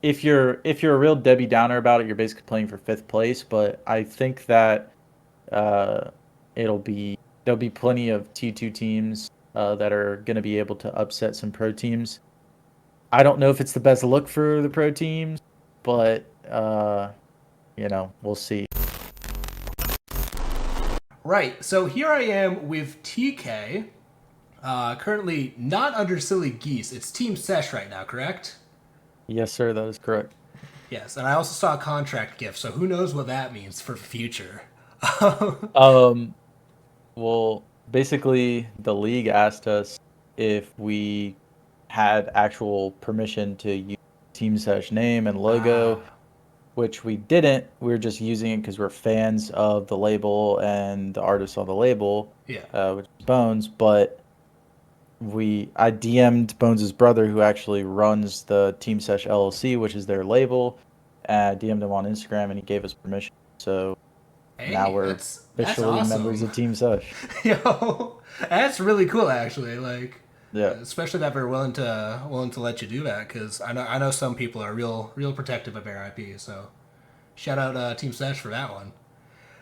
if you're a real Debbie Downer about it, you're basically playing for fifth place. But I think that uh, it'll be there'll be plenty of T2 teams that are going to be able to upset some pro teams. I don't know if it's the best look for the pro teams, but we'll see. Right. So here I am with TK, currently not under Silly Geese. It's Team SESH right now, correct? Yes, sir, that is correct. Yes, and I also saw a contract gift, so who knows what that means for future. Um, well, basically, the league asked us if we had actual permission to use Team Sesh name and logo, Ah, which we didn't. We were just using it because we're fans of the label and the artist on the label, yeah. which is Bones. But I DM'd Bones' brother, who actually runs the Team Sesh LLC, which is their label. And I DM'd him on Instagram, and he gave us permission. So now Hey, we're that's officially members awesome. of Team Sesh. Yo, that's really cool actually. Like, Yeah. especially that they're willing to let you do that because I know some people are real protective of their IP. So shout out Team Sesh for that one.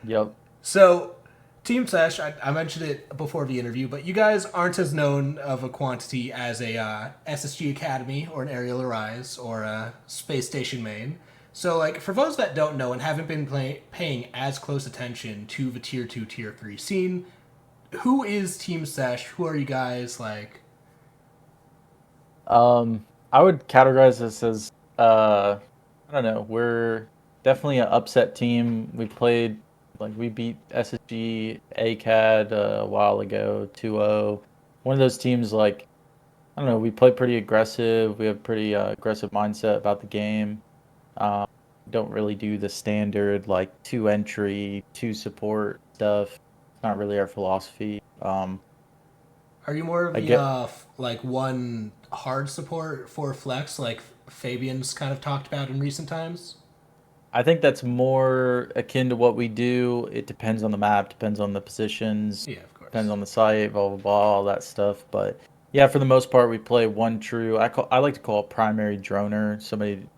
Yep. So, Team Sesh, I mentioned it before the interview, but you guys aren't as known of a quantity as a SSG Academy or an Aerial Arise or a Space Station Main. So, like, for those that don't know and haven't been paying as close attention to the Tier 2, Tier 3 scene, who is Team Sesh? Who are you guys, like? I would categorize this as I don't know. We're definitely an upset team. We beat SSG ACAD a while ago, 2-0. One of those teams like I don't know, we play pretty aggressive. We have pretty aggressive mindset about the game. Um, don't really do the standard like two entry, two support stuff. It's not really our philosophy. Are you more of I the, get like, one hard support for Flex, like Fabian's kind of talked about in recent times? I think that's more akin to what we do. It depends on the map, depends on the positions, Yeah, of depends course. on the site, blah blah blah, all that stuff. But yeah, for the most part, we play one true. I like to call it primary droner. Somebody,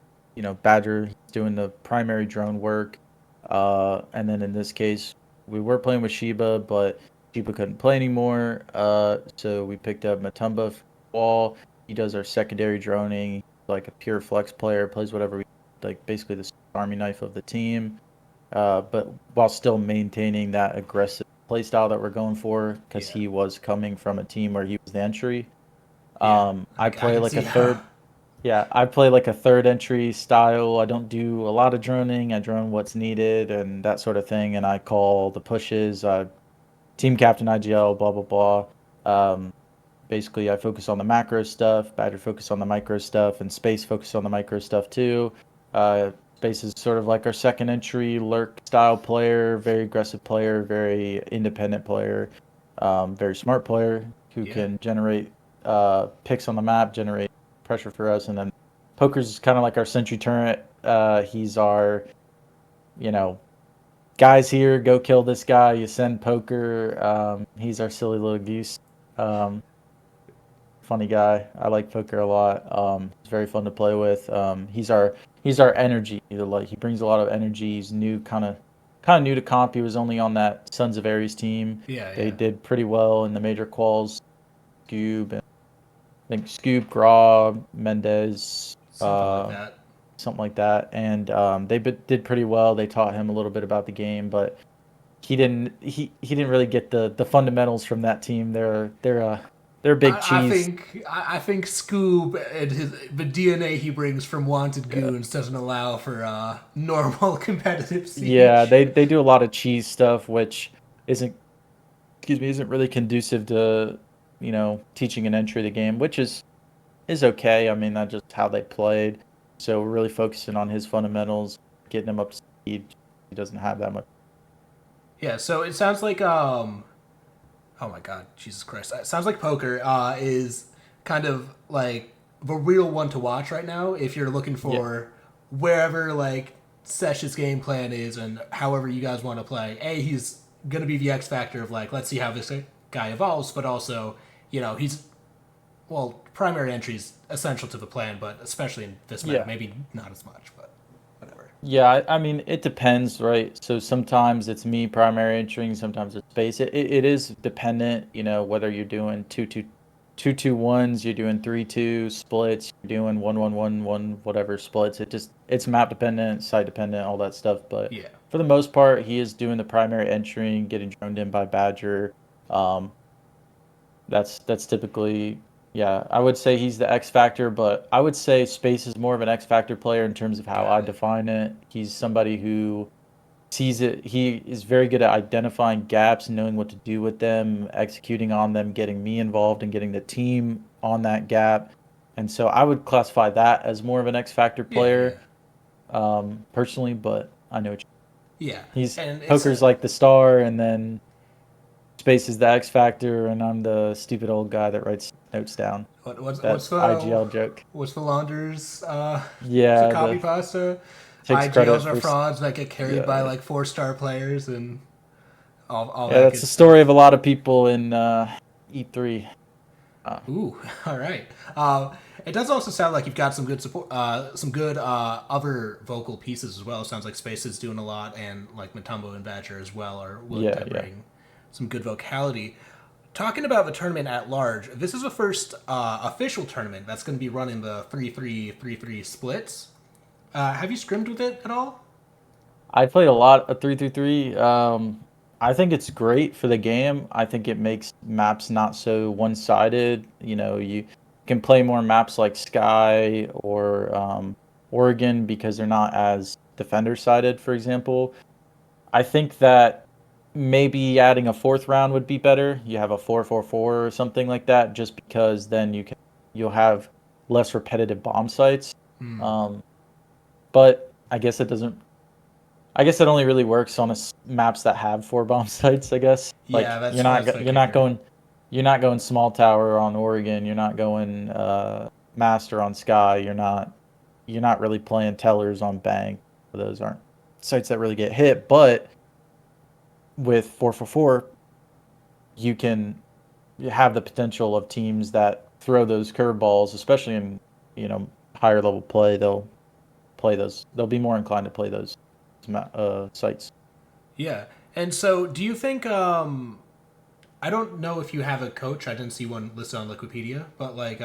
Badger, he's doing the primary drone work. And then in this case, we were playing with Sheba, but Sheba couldn't play anymore. So we picked up Matumba Wall. He does our secondary droning. Like a pure flex player, plays whatever we like, basically the Army knife of the team, but while still maintaining that aggressive play style that we're going for, because Yeah. he was coming from a team where he was the entry. Yeah. I I play can like a see how. third, yeah, I play like a third entry style. I don't do a lot of droning. I drone what's needed and that sort of thing, and I call the pushes. Team captain IGL, blah blah blah. Basically, I focus on the macro stuff. Badger focus on the micro stuff, and Space focus on the micro stuff too. Space is sort of like our second entry lurk style player, very aggressive player, very independent player, very smart player who Yeah. can generate picks on the map, generate pressure for us, and then Poker's kind of like our sentry turret. He's our, you know, guys here, go kill this guy. You send Poker. He's our silly little goose. Um, Funny guy. I like Poker a lot. He's very fun to play with. He's our energy. Like he brings a lot of energy. He's new, kind of new to comp. He was only on that Sons of Ares team. Yeah, They yeah. did pretty well in the major quals. Scoob and I think Scoop, Graw, Mendez, Something like that. something like that. And did pretty well. They taught him a little bit about the game, but he didn't really get the fundamentals from that team. They're a big I cheese. think I think Scoob and the DNA he brings from Wanted Yeah. Goons doesn't allow for normal competitive Yeah, siege. they do a lot of cheese stuff, which isn't isn't really conducive to teaching an entry to the game, which is okay. I mean, that's just how they played. So we're really focusing on his fundamentals, getting him up to speed. He doesn't have that much. Yeah, so it sounds like oh my god, Jesus Christ. It sounds like Poker is kind of like the real one to watch right now if you're looking Yeah, for wherever like Sesh's game plan is and however you guys want to play. He's gonna be the X factor of like let's see how this guy evolves, but also, he's well, primary entry is essential to the plan, but especially in this map, Yeah. maybe not as much, but whatever. Yeah, I mean, it depends, right? So sometimes it's me primary entering, sometimes it's space. It is dependent, whether you're doing two ones, you're doing 3-2 splits, you're doing 1-1-1-1, whatever splits. It's map dependent, site dependent, all that stuff. But Yeah. for the most part, he is doing the primary entering, getting droned in by Badger. Um, that's typically, yeah, I would say he's the X factor, but I would say Space is more of an X factor player in terms of how I Got it. define it. He's somebody who sees it. He is very good at identifying gaps, knowing what to do with them, executing on them, getting me involved and getting the team on that gap. And so I would classify that as more of an X factor Yeah, yeah, player, personally, but I know what yeah. he's And it's Poker's like the star, and then Space is the X factor, and I'm the stupid old guy that writes notes down. That IGL joke. what's the launder's is it Yeah, copy the pasta? takes IGLs credit are for. frauds that get carried by Yeah, like 4-star players and all yeah, that that's good the story of stuff. a lot of people in E3. Ooh, all right. It does also sound like you've got some good support, some good other vocal pieces as well. It sounds like Space is doing a lot, and like Matumbo and Badger as well are willing Yeah, to yeah. bring some good vocality. Talking about the tournament at large, this is the first official tournament that's going to be running the 3-3-3-3 splits. Have you scrimmed with it at all? I played a lot of 3-3-3. I think it's great for the game. I think it makes maps not so one-sided. You can play more maps like Sky or Oregon because they're not as defender-sided, for example. I think that maybe adding a fourth round would be better. You have a 4-4-4 or something like that, just because then you'll have less repetitive bomb sites. Um, but I guess it only really works on maps that have four bomb sites. I guess Yeah, like that's what I figured. you're not going small tower on Oregon. You're not going master on Sky. You're not really playing tellers on Bank. Those aren't sites that really get hit. But with 4-4-4, you have the potential of teams that throw those curveballs, especially in higher level play. They'll play those. They'll be more inclined to play those sites. Yeah, and so do you think? I don't know if you have a coach. I didn't see one listed on Wikipedia, but like,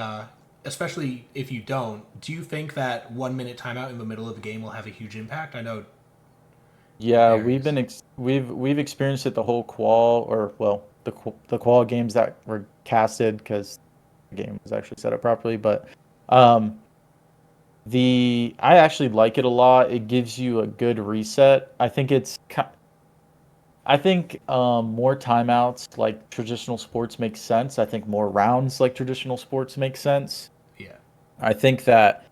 especially if you don't, do you think that 1 minute timeout in the middle of the game will have a huge impact? I know it Yeah, varies. we've experienced it the whole qual, or well, the qual games that were casted because the game was actually set up properly. But um, the I actually like it a lot. It gives you a good reset. I think more timeouts like traditional sports make sense. I think more rounds like traditional sports make sense. Yeah, I think that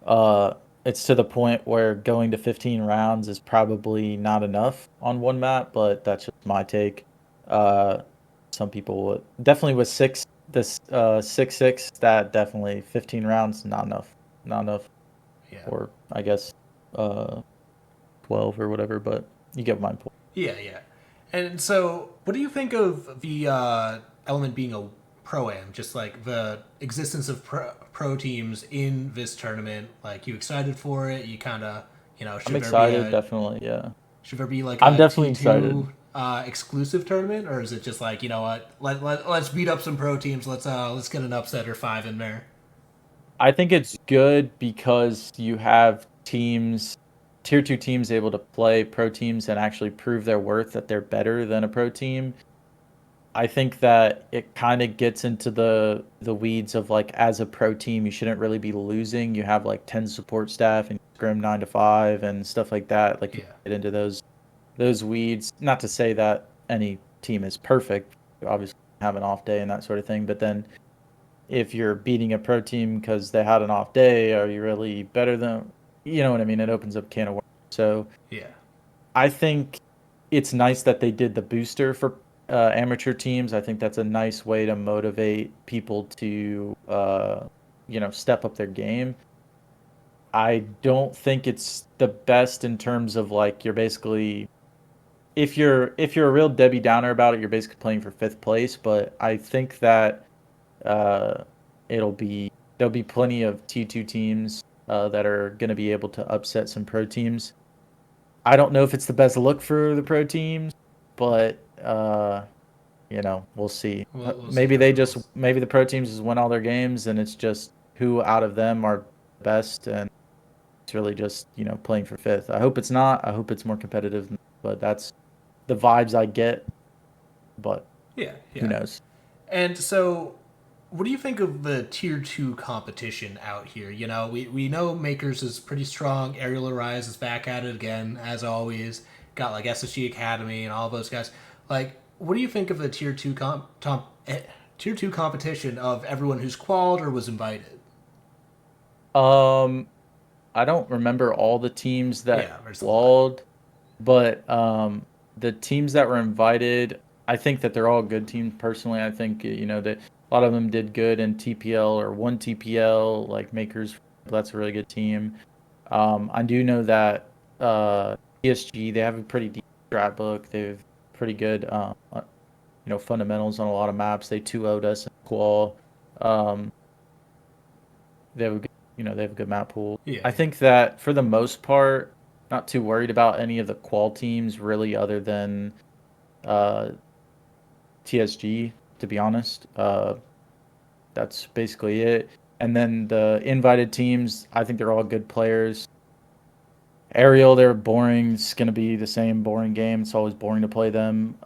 uh, it's to the point where going to 15 rounds is probably not enough on one map, but that's just my take. Uh, some people would definitely with this 6-6, that definitely 15 rounds not enough, not enough, yeah, or I guess uh 12 or whatever. But you get my point. yeah, yeah. And so, what do you think of the element being a pro am? Just like the existence of pro teams in this tournament. Like, you excited for it? You kind of, I'm excited, definitely. Yeah, should there be like I'm a definitely excited. T2 exclusive tournament, or is it just like, you know what, let's beat up some pro teams. Let's get an upset or five in there. I think it's good because you have tier two teams able to play pro teams and actually prove their worth that they're better than a pro team. I think that it kind of gets into the weeds of like as a pro team, you shouldn't really be losing. You have like 10 support staff and scrim 9 to 5 and stuff like that. Like you Yeah, get into those weeds. Not to say that any team is perfect. You obviously have an off day and that sort of thing, but then if you're beating a pro team because they had an off day, are you really better than, you know what I mean? It opens up a can of worms. So yeah, I think it's nice that they did the booster for amateur teams. I think that's a nice way to motivate people to, step up their game. I don't think it's the best in terms of like you're basically if you're a real Debbie Downer about it, you're basically playing for fifth place. But I think that uh, it'll be there'll be plenty of T2 teams that are going to be able to upset some pro teams. I don't know if it's the best look for the pro teams, but we'll see. We'll see how it goes. Maybe the pro teams just win all their games, and it's just who out of them are best, and it's really just playing for fifth. I hope it's not. I hope it's more competitive, but that's the vibes I get. But Yeah, who yeah. knows? And so, what do you think of the tier two competition out here? We know Makers is pretty strong. Aerial Arise is back at it again, as always. Got like SSG Academy and all those guys. Like, what do you think of the tier two competition of everyone who's qualified or was invited? Um, I don't remember all the teams that Yeah, there's a lot. qualified, but the teams that were invited, I think that they're all good teams. Personally, I think that a lot of them did good in TPL or one TPL, like Makers. That's a really good team. I do know that PSG, they have a pretty deep strat book. They've pretty good fundamentals on a lot of maps. They 2-0'd us in qual. Um, they have a good, they have a good map pool. Yeah, I yeah. think that for the most part, not too worried about any of the qual teams really, other than uh, TSG. To be honest, that's basically it. And then the invited teams, I think they're all good players. Aerial, they're boring. It's gonna be the same boring game. It's always boring to play them.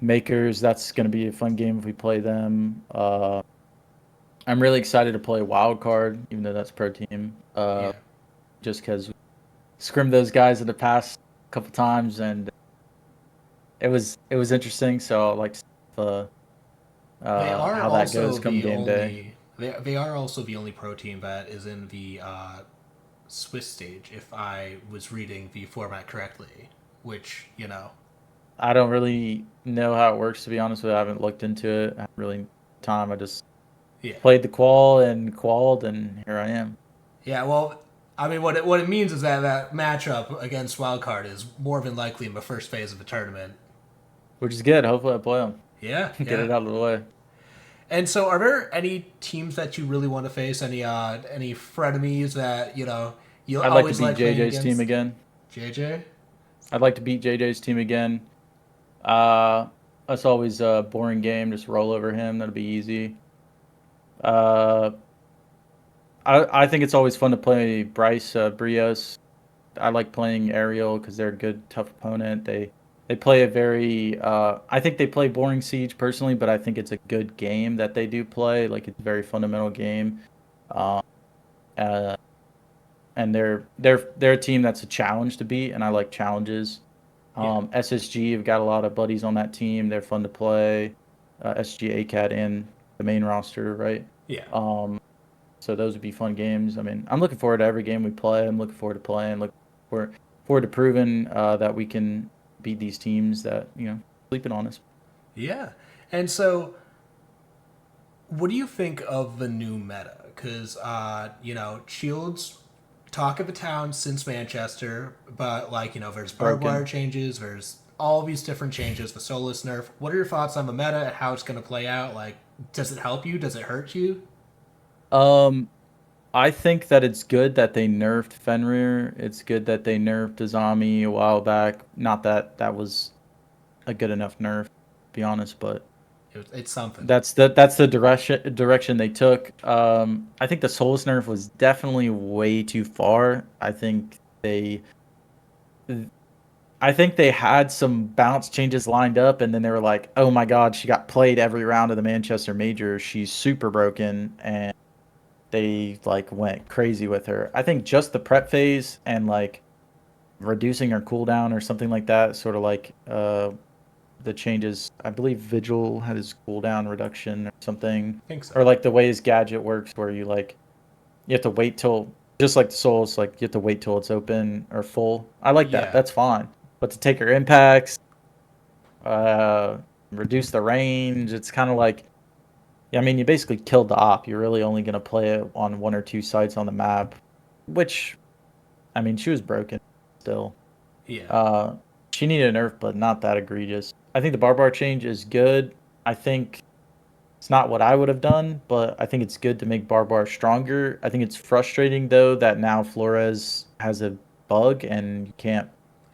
Makers, that's gonna be a fun game if we play them. I'm really excited to play Wild Card, even though that's pro team. Yeah. Just because scrimmed those guys in the past couple times, and it was interesting. So I like to see They are how that also goes come the game day. only they are also the only pro team that is in the Swiss stage, if I was reading the format correctly. Which I don't really know how it works, to be honest with you. I haven't looked into it. I haven't really time. I just yeah, played the qual and qualled, and here I am, yeah. Well, I mean, what it means is that that matchup against Wildcard is more than likely in the first phase of the tournament. which is good. Hopefully, I play them, Yeah, get yeah. it out of the way. And so, are there any teams that you really want to face? Any frenemies that you'll I'd like to always beat like playing JJ's team against? again. JJ. I'd like to beat JJ's team again. Uh, that's always a boring game. Just roll over him. That'll be easy. Uh, I think it's always fun to play Bryce Brios. I like playing Ariel because they're a good, tough opponent. They play a very I think they play boring Siege personally, but I think it's a good game that they do play. Like it's a very fundamental game. Um, uh, and they're a team that's a challenge to beat, and I like challenges. Yeah, SSG have got a lot of buddies on that team. They're fun to play. SG ACAT in the main roster, right? yeah. Um, so those would be fun games. I mean, I'm looking forward to every game we play. I'm looking forward to playing. Look forward to proving that we can beat these teams that sleeping on us. Yeah. And so, what do you think of the new meta? Because, Shields talk of the town since Manchester, but, there's barbed wire Broken. changes, there's all these different changes, the Solus nerf. What are your thoughts on the meta and how it's going to play out? Like, does it help you? Does it hurt you? Um, I think that it's good that they nerfed Fenrir. It's good that they nerfed Azami a while back. Not that that was a good enough nerf, to be honest, but It's something. that's the direction they took. I think the Soulless nerf was definitely way too far. I think they had some bounce changes lined up, and then they were like, "Oh my God, she got played every round of the Manchester Major. She's super broken," and they like went crazy with her. I think just the prep phase and like reducing her cooldown or something like that, sort of like the changes. I believe Vigil had his cooldown reduction or something, I think so. or like the way his gadget works, where you have to wait till just like the souls, like you have to wait till it's open or full. I like that. Yeah. That's fine. But to take her impacts, uh, reduce the range, it's kind of like yeah. I mean, you basically killed the op. You're really only gonna play it on one or two sites on the map, which I mean, she was broken still. Yeah. Uh, she needed a nerf, but not that egregious. I think the barbed change is good. I think It's not what I would have done, but I think it's good to make Barbar stronger. I think it's frustrating though that now Flores has a bug and you can't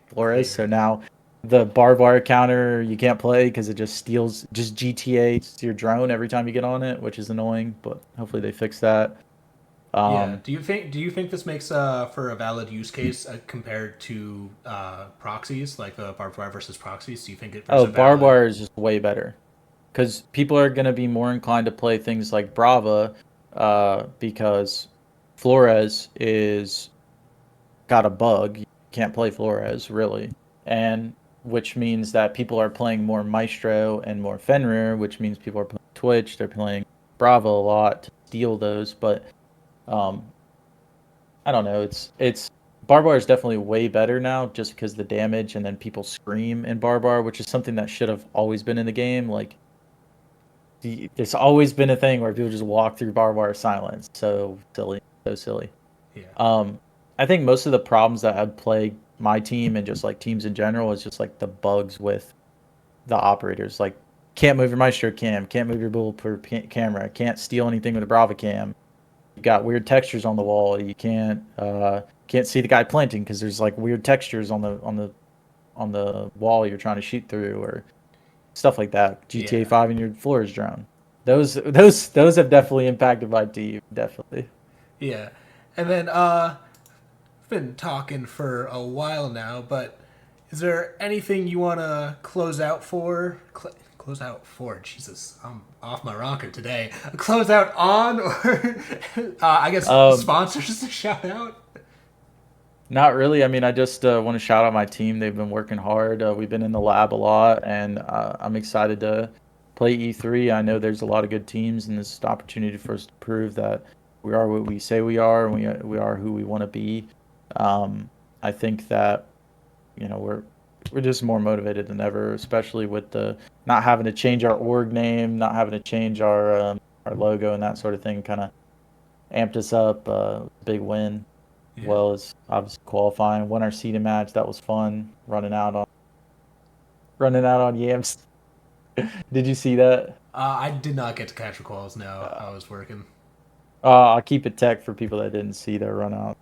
Flores. So Crazy. now the barbed wire counter you can't play because it just steals, just GTA's your drone every time you get on it, which is annoying. But hopefully they fix that. Yeah. Um, Do you think this makes for a valid use case compared to proxies, like the barbed wire versus proxies? Do you think there's oh, a barbed valid? wire is just way better because people are gonna be more inclined to play things like Brava, because Flores is got a bug. You can't play Flores really, and which means that people are playing more Maestro and more Fenrir, which means people are playing Twitch. They're playing Bravo a lot to steal those, but um, I don't know. It's Barbar is definitely way better now, just because the damage and then people scream in Barbar, which is something that should have always been in the game. Like there's always been a thing where people just walk through Barbar silence. So silly, so silly. Yeah. Um, I think most of the problems that have plagued my team and just like teams in general is just like the bugs with the operators. Like, can't move your Maestro cam, can't move your bulletproof camera, can't steal anything with a Brava cam. You got weird textures on the wall. You can't see the guy planting because there's like weird textures on the wall you're trying to shoot through or stuff like that. GTA Yeah. 5 and your floor is drone. Those have definitely impacted my team. Definitely. Yeah. And then been talking for a while now, but is there anything you want to close out for? Close out for? Jesus, I'm off my rocker today. Close out on, or I guess Um, sponsors to shout out. Not really. I mean, I just want to shout out my team. They've been working hard. We've been in the lab a lot, and I'm excited to play E3. I know there's a lot of good teams, and this is an opportunity for us to prove that we are what we say we are, and we are who we want to be. Um, I think that we're just more motivated than ever, especially with the not having to change our org name, not having to change our logo and that sort of thing. Kind of amped us up. Big win Yeah. well as obviously qualifying. Won our seeding match. That was fun. Running out on Yams. Did you see that? I did not get to catch the calls. No, Uh, I was working. I'll keep it tech for people that didn't see their run out.